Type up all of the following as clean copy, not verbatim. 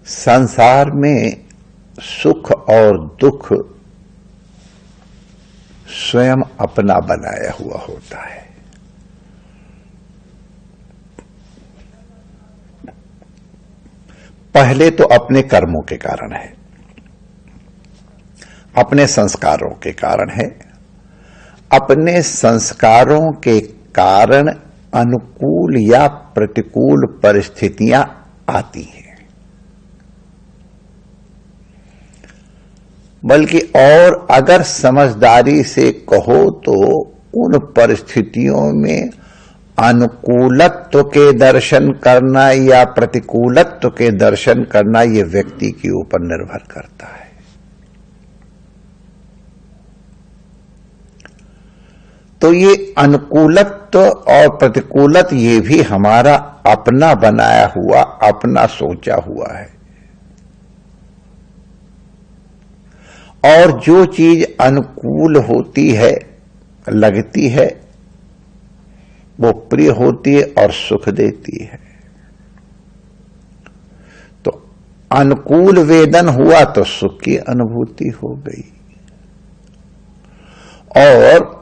संसार में सुख और दुख स्वयं अपना बनाया हुआ होता है। पहले तो अपने कर्मों के कारण है, अपने संस्कारों के कारण है। अपने संस्कारों के कारण अनुकूल या प्रतिकूल परिस्थितियां आती हैं, बल्कि और अगर समझदारी से कहो तो उन परिस्थितियों में अनुकूलत्व के दर्शन करना या प्रतिकूलत्व के दर्शन करना ये व्यक्ति के ऊपर निर्भर करता है। तो ये अनुकूलत्व और प्रतिकूलत्व ये भी हमारा अपना बनाया हुआ, अपना सोचा हुआ है। और जो चीज अनुकूल होती है, लगती है, वो प्रिय होती है और सुख देती है। तो अनुकूल वेदन हुआ तो सुख की अनुभूति हो गई, और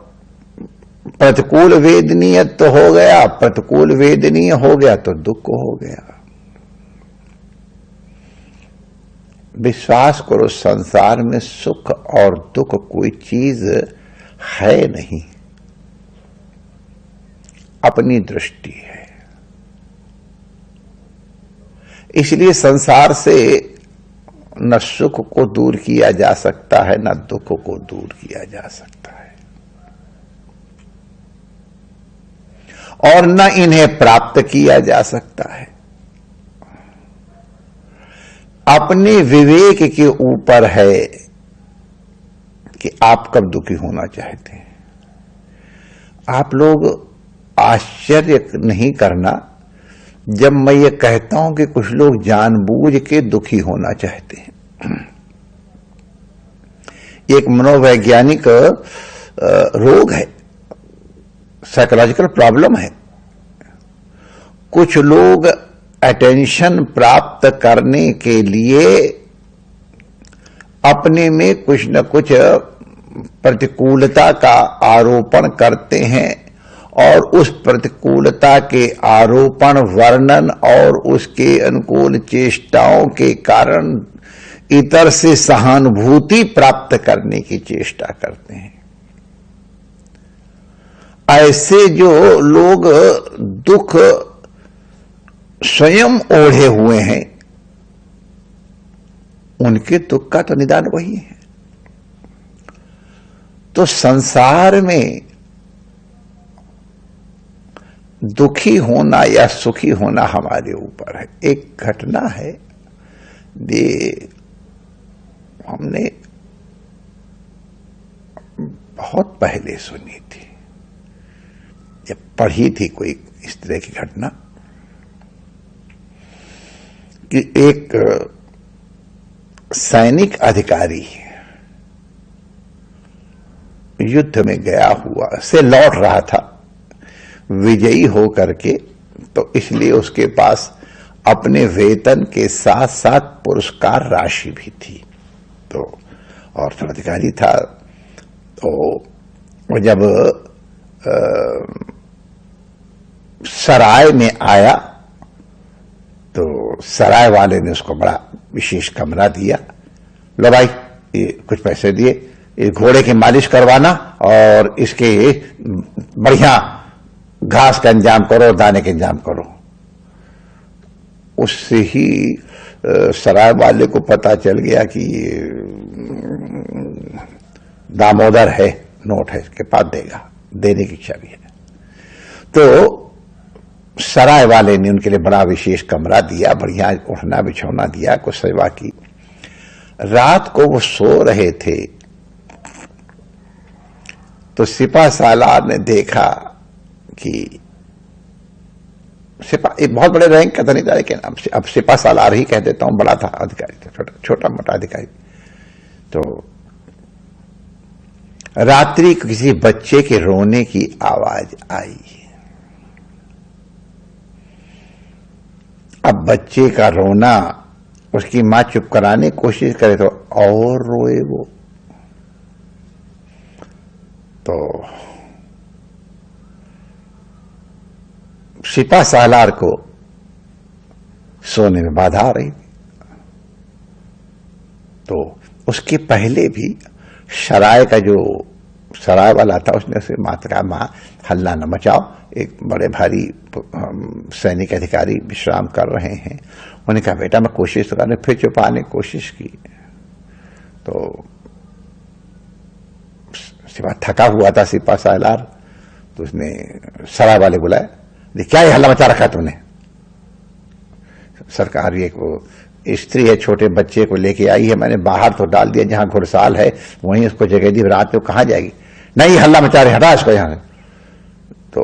प्रतिकूल वेदनीय तो हो गया, प्रतिकूल वेदनीय हो गया तो दुख हो गया। विश्वास करो, संसार में सुख और दुख कोई चीज है नहीं, अपनी दृष्टि है। इसलिए संसार से न सुख को दूर किया जा सकता है, न दुख को दूर किया जा सकता है, और न इन्हें प्राप्त किया जा सकता है। अपने विवेक के ऊपर है कि आप कब दुखी होना चाहते हैं। आप लोग आश्चर्य नहीं करना जब मैं ये कहता हूं कि कुछ लोग जानबूझ के दुखी होना चाहते हैं। एक मनोवैज्ञानिक रोग है, साइकोलॉजिकल प्रॉब्लम है। कुछ लोग अटेंशन प्राप्त करने के लिए अपने में कुछ न कुछ प्रतिकूलता का आरोपण करते हैं, और उस प्रतिकूलता के आरोपण, वर्णन और उसके अनुकूल चेष्टाओं के कारण इतर से सहानुभूति प्राप्त करने की चेष्टा करते हैं। ऐसे जो लोग दुख स्वयं ओढ़े हुए हैं, उनके दुख का तो निदान वही है। तो संसार में दुखी होना या सुखी होना हमारे ऊपर है। एक घटना है, ये हमने बहुत पहले सुनी थी, जब पढ़ी थी कोई इस तरह की घटना कि एक सैनिक अधिकारी युद्ध में गया हुआ से लौट रहा था विजयी होकर के, तो इसलिए उसके पास अपने वेतन के साथ साथ पुरस्कार राशि भी थी। तो और अधिकारी था, तो जब सराय में आया तो सराय वाले ने उसको बड़ा विशेष कमरा दिया। लो भाई, ये कुछ पैसे दिए, इस घोड़े की मालिश करवाना और इसके बढ़िया घास का इंतजाम करो, दाने का इंतजाम करो। उससे ही सराय वाले को पता चल गया कि ये दामोदर है, नोट है, इसके पास देगा, देने की इच्छा भी है। तो सराय वाले ने उनके लिए बड़ा विशेष कमरा दिया, बढ़िया उठना बिछौना दिया, कुछ सेवा की। रात को वो सो रहे थे तो सिपा सालार ने देखा कि सिपा एक बहुत बड़े रैंक का था, नहीं था, लेकिन अब सिपा सालार ही कह देता हूं, बड़ा था अधिकारी था, छोटा मोटा अधिकारी। तो रात्रि किसी बच्चे के रोने की आवाज आई। अब बच्चे का रोना उसकी मां चुप कराने की कोशिश करे तो और रोए वो। तो सिपा सालार को सोने में बाधा आ रही थी। तो उसके पहले भी सराय का जो सराय वाला था उसने उसे माता कहा, मां हल्ला न मचाओ, एक बड़े भारी सैनिक अधिकारी विश्राम कर रहे हैं। उन्होंने कहा बेटा मैं कोशिश तो करने, फिर छुपाने की कोशिश की तो सिपा थका हुआ था सिपा सालार। तो उसने सराय वाले बुलाया, क्या ये हल्ला मचा रखा तुमने? सरकार ये स्त्री है, छोटे बच्चे को लेके आई है, मैंने बाहर तो डाल दिया जहां घुड़साल है वहीं उसको जगह दी, रात को कहां जाएगी? नहीं हल्ला मचा रहे, हटा इसको यहां। तो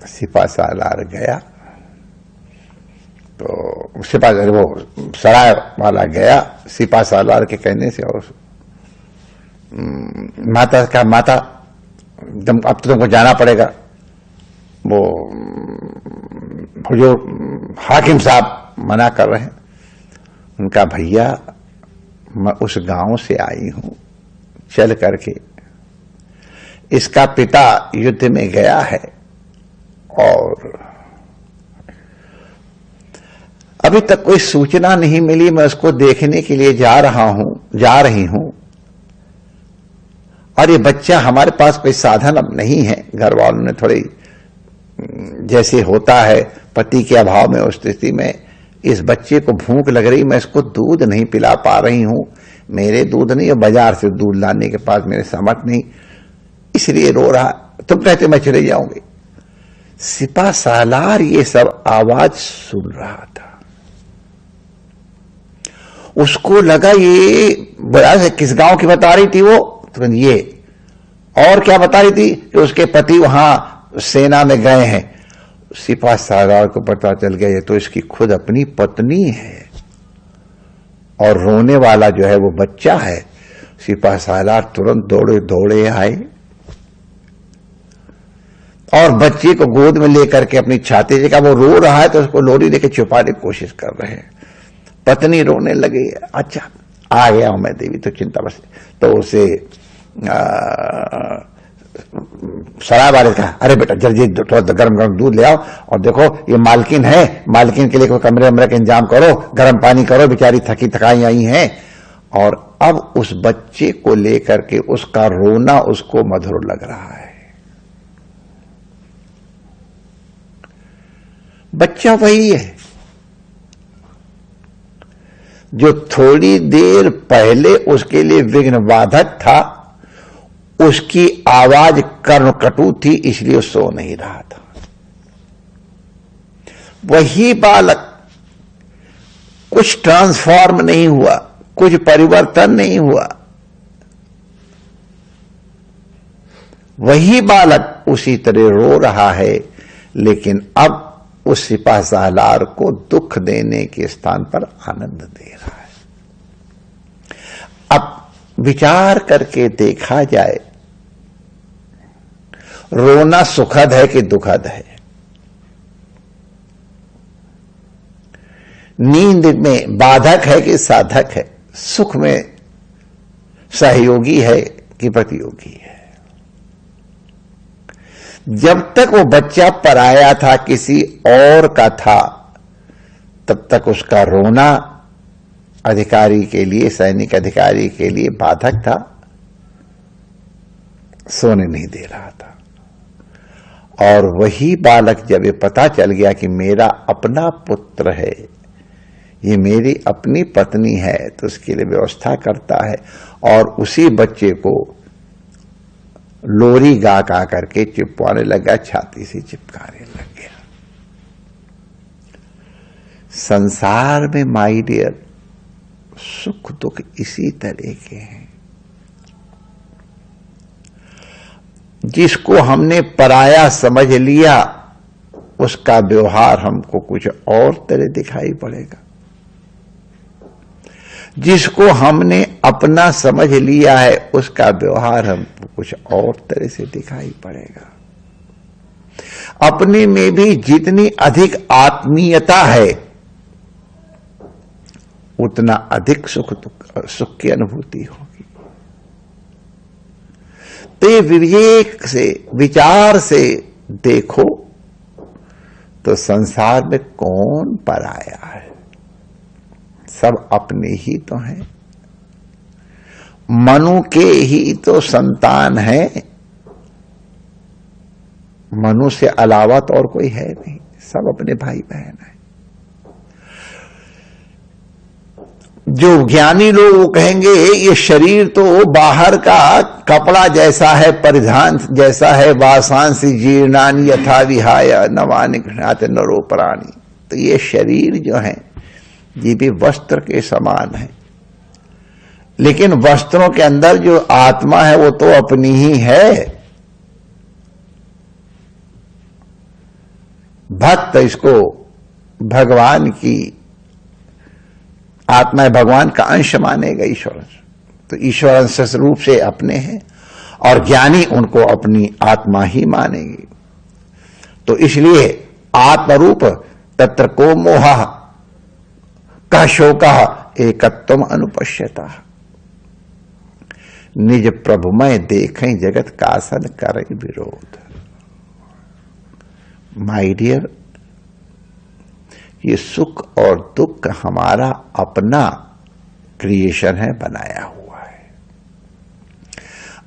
सिपा सालार गया, तो सिपा वो सराय वाला गया सिपा सालार के कहने से, और माता का माता अब तो तुमको जाना पड़ेगा। वो जो हाकिम साहब मना कर रहे हैं। उनका भैया मैं उस गांव से आई हूं चल करके, इसका पिता युद्ध में गया है और अभी तक कोई सूचना नहीं मिली, मैं उसको देखने के लिए जा रही हूं और ये बच्चा हमारे पास कोई साधन अब नहीं है। घर वालों ने थोड़ी जैसे होता है पति के अभाव में उस स्थिति में इस बच्चे को भूख लग रही, मैं इसको दूध नहीं पिला पा रही हूं, मेरे दूध नहीं और बाजार से दूध लाने के पास मेरे समर्थ नहीं, इसलिए रो रहा। तुम कहते मैं चले जाऊंगी। सिपा सालार ये सब आवाज सुन रहा था। उसको लगा ये बड़ा किस गांव की बता रही थी वो, तो ये और क्या बता रही थी कि उसके पति वहां सेना में गए हैं। सिपा सालार को पता चल गया ये तो इसकी खुद अपनी पत्नी है और रोने वाला जो है वो बच्चा है। सिपा सालार तुरंत दौड़े आए और बच्चे को गोद में लेकर के अपनी छाती जगह, वो रो रहा है तो उसको लोरी लेके छुपाने की कोशिश कर रहे हैं। पत्नी रोने लगी, अच्छा आ गया हूं मैं देवी, तो चिंता बस। तो उसे सराय वाले कहा, अरे बेटा जल्दी थोड़ा गर्म गर्म दूध ले आओ और देखो ये मालकिन है, मालकिन के लिए कोई कमरे वमरे का इंतजाम करो, गर्म पानी करो, बेचारी थकी थकाई आई हैं। और अब उस बच्चे को लेकर के उसका रोना उसको मधुर लग रहा है। बच्चा वही है जो थोड़ी देर पहले उसके लिए विघ्न बाधक था, उसकी आवाज कर्णकटु थी इसलिए वो सो नहीं रहा था। वही बालक, कुछ ट्रांसफॉर्म नहीं हुआ, कुछ परिवर्तन नहीं हुआ, वही बालक उसी तरह रो रहा है, लेकिन अब उस सिपा सालार को दुख देने के स्थान पर आनंद दे रहा है। अब विचार करके देखा जाए, रोना सुखद है कि दुखद है? नींद में बाधक है कि साधक है? सुख में सहयोगी है कि प्रतियोगी है? जब तक वो बच्चा पराया था, किसी और का था, तब तक उसका रोना अधिकारी के लिए, सैनिक अधिकारी के लिए बाधक था, सोने नहीं दे रहा था। और वही बालक जब ये पता चल गया कि मेरा अपना पुत्र है, ये मेरी अपनी पत्नी है, तो उसके लिए व्यवस्था करता है और उसी बच्चे को लोरी गा गा करके चिपकाने लगा, छाती से चिपकाने लग गया। संसार में माय डियर सुख दुख इसी तरह के हैं। जिसको हमने पराया समझ लिया उसका व्यवहार हमको कुछ और तरह दिखाई पड़ेगा। जिसको हमने अपना समझ लिया है उसका व्यवहार हमको कुछ और तरह से दिखाई पड़ेगा। अपने में भी जितनी अधिक आत्मीयता है उतना अधिक सुख की अनुभूति होगी। तो ये विवेक से, विचार से देखो तो संसार में कौन पराया है, सब अपने ही तो हैं। मनु के ही तो संतान है, मनु से अलावा तो और कोई है नहीं, सब अपने भाई बहन है। जो ज्ञानी लोग वो कहेंगे ये शरीर तो बाहर का कपड़ा जैसा है, परिधान जैसा है, वासांसि जीर्णानि यथा विहाय नवानि गृह्णाति नरो प्राणी। तो ये शरीर जो है ये भी वस्त्र के समान है, लेकिन वस्त्रों के अंदर जो आत्मा है वो तो अपनी ही है। भक्त इसको भगवान की आत्मा, भगवान का अंश मानेगा ईश्वर, तो ईश्वर अंश रूप से अपने हैं, और ज्ञानी उनको अपनी आत्मा ही मानेगी। तो इसलिए आत्मरूप तत्र को मोह का शोक एकत्वम अनुपश्यता। निज प्रभुमय देखें जगत कासन करे विरोध। माय डियर, ये सुख और दुख हमारा अपना क्रिएशन है, बनाया हुआ है।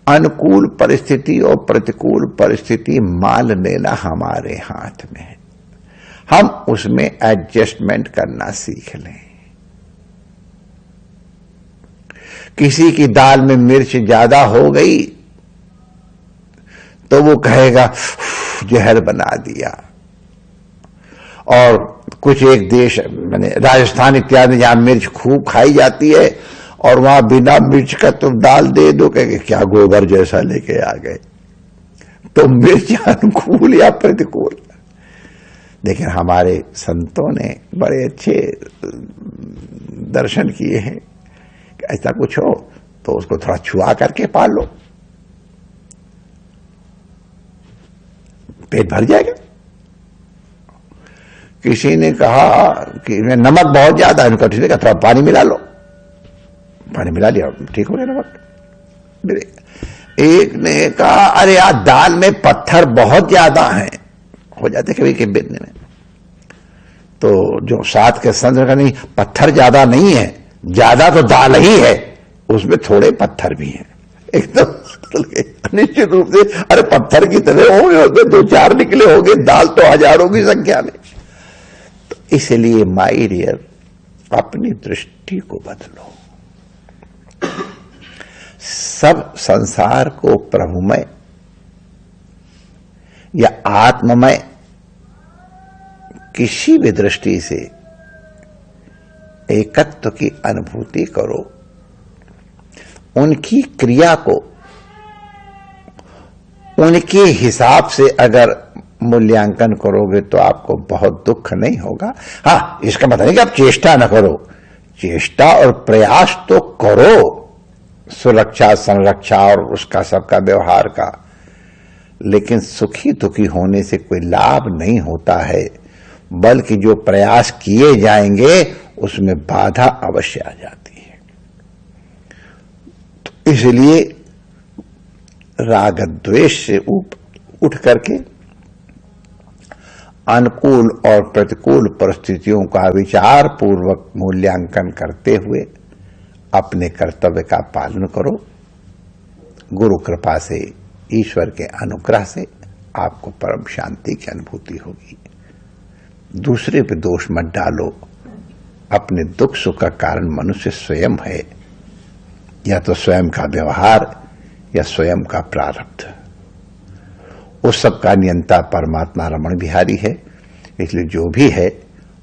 अनुकूल परिस्थिति और प्रतिकूल परिस्थिति मान लेना हमारे हाथ में है, हम उसमें एडजस्टमेंट करना सीख लें। किसी की दाल में मिर्च ज्यादा हो गई तो वो कहेगा जहर बना दिया। और कुछ एक देश मैंने राजस्थान इत्यादि जहां मिर्च खूब खाई जाती है और वहां बिना मिर्च का तुम दाल दे दो, कहेंगे क्या गोबर जैसा लेके आ गए। तो मिर्च अनुकूल या प्रतिकूल। लेकिन हमारे संतों ने बड़े अच्छे दर्शन किए हैं कि ऐसा कुछ हो तो उसको थोड़ा छुआ करके पाल लो, पेट भर जाएगा। किसी ने कहा कि नमक बहुत ज्यादा है, उनका ठीक है थोड़ा पानी मिला लो, पानी मिला लिया, ठीक हो गया नमक। एक ने कहा अरे यार दाल में पत्थर बहुत ज्यादा हैं, हो जाते कभी कभी बिजने में। तो जो साथ के संत का नहीं, पत्थर ज्यादा नहीं है, ज्यादा तो दाल ही है, उसमें थोड़े पत्थर भी हैं। एकदम निश्चित रूप से अरे पत्थर की तरह होंगे, दो चार निकले होंगे, दाल तो हजारों की संख्या में। तो इसलिए माय डियर, अपनी दृष्टि को बदलो। सब संसार को प्रभुमय या आत्ममय किसी भी दृष्टि से एकत्व की अनुभूति करो। उनकी क्रिया को उनके हिसाब से अगर मूल्यांकन करोगे तो आपको बहुत दुख नहीं होगा। हाँ, इसका मतलब नहीं कि आप चेष्टा न करो, चेष्टा और प्रयास तो करो, सुरक्षा संरक्षा और उसका सबका व्यवहार का, लेकिन सुखी दुखी होने से कोई लाभ नहीं होता है, बल्कि जो प्रयास किए जाएंगे उसमें बाधा अवश्य आ जाती है। तो इसलिए राग द्वेष से उठ करके अनुकूल और प्रतिकूल परिस्थितियों का विचार पूर्वक मूल्यांकन करते हुए अपने कर्तव्य का पालन करो। गुरु कृपा से, ईश्वर के अनुग्रह से आपको परम शांति की अनुभूति होगी। दूसरे पे दोष मत डालो। अपने दुख सुख का कारण मनुष्य स्वयं है, या तो स्वयं का व्यवहार या स्वयं का प्रारब्ध। उस सब का नियंता परमात्मा रमण बिहारी है, इसलिए जो भी है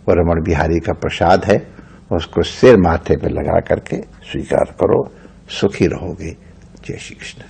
वो रमण बिहारी का प्रसाद है। उसको सिर माथे पे लगा करके स्वीकार करो, सुखी रहोगे। जय श्री कृष्ण।